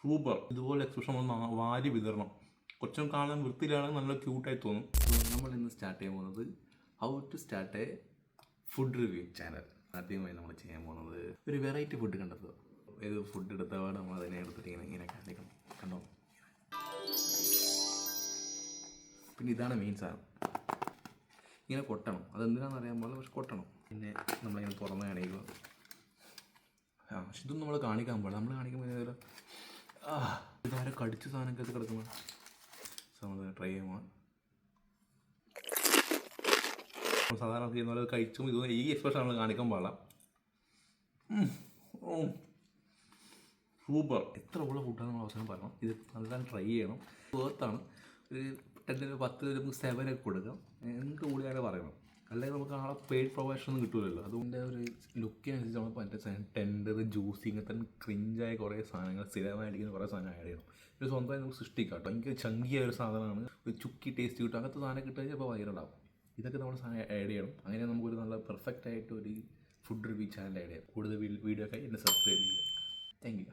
Super. ഇതുപോലെ expression ഒന്ന് വാരി വിതരണം. കൊച്ചും കാണാൻ വൃത്തിയിലാണ്, നല്ല ക്യൂട്ടായി തോന്നും. നമ്മൾ ഇന്ന് സ്റ്റാർട്ട് ചെയ്യാൻ പോകുന്നത് how to start a food review channel. ആദ്യമായി നമ്മൾ ചെയ്യാൻ പോകുന്നത് ഒരു വെറൈറ്റി ഫുഡ് കണ്ടെത്തുക. ഏത് ഫുഡ് എടുത്തപാട് നമ്മൾ അതിനെ എടുത്തിട്ട് ഇങ്ങനെ കാണിക്കണം. കണ്ടോ? പിന്നെ ഇതാണ് മെയിൻ സാധനം. ഇങ്ങനെ കൊട്ടണം. അതെന്തിനാണെന്ന് അറിയാൻ പാടില്ല, പക്ഷെ കൊട്ടണം. പിന്നെ നമ്മളിങ്ങനെ തുറന്ന് കാണിക്കുക. പക്ഷെ ഇതൊന്നും നമ്മൾ കാണിക്കാൻ പാടില്ല. നമ്മൾ കാണിക്കുമ്പോൾ ഇതാരെ കടിച്ച സാധനമൊക്കെ കിടക്കുമ്പോൾ നമ്മൾ ട്രൈ ചെയ്യുമ്പോൾ സാധാരണ ചെയ്യുന്ന പോലെ കഴിച്ചും ഇതൊന്നും ഈ എക്സ്പ്രഷൻ നമ്മൾ കാണിക്കാൻ പാടില്ല. സൂപ്പർ. എത്ര ഉള്ള ഫുഡാണ് നമ്മൾ അവസാനം പറയണം. ഇത് നല്ല ട്രൈ ചെയ്യണം. വേർത്താണ്. ഒരു 10 10 7 ഒക്കെ കൊടുക്കാം. എന്ത് കൂടിയാണ് പറയണം. അല്ലെങ്കിൽ നമുക്ക് ആളെ പെയ്ഡ് പ്രൊമോഷൻ ഒന്നും കിട്ടുമല്ലോ. അതുകൊണ്ട് ഒരു ലുക്കിനനുസരിച്ച് നമ്മൾ മറ്റേ ടെൻഡർ, ജ്യൂസി, ഇങ്ങനത്തെ ക്രിഞ്ചായ കുറേ സാധനങ്ങൾ, സ്ഥിരമായിരിക്കുന്ന കുറേ സാധനം ആഡ് ചെയ്യണം. ഒരു സ്വന്തമായി നമുക്ക് സൃഷ്ടിക്കാം കേട്ടോ. എനിക്ക് ചങ്കിയ ഒരു സാധനമാണ്. ഒരു ചുക്കി ടേസ്റ്റ് കിട്ടും. അങ്ങനത്തെ സാധനം കിട്ടുക ചിലപ്പോൾ വൈറലാവും. ഇതൊക്കെ നമ്മൾ സാധനം ആഡ് ചെയ്യണം. അങ്ങനെ നമുക്കൊരു നല്ല പെർഫെക്റ്റ് ആയിട്ട് ഒരു ഫുഡ് റിവ്യൂ ചാനൽ ആഡ് ചെയ്യാം. കൂടുതൽ വീഡിയോ ഒക്കെ എന്നെ സബ്സ്ക്രൈബ് ചെയ്യുക. Thank you.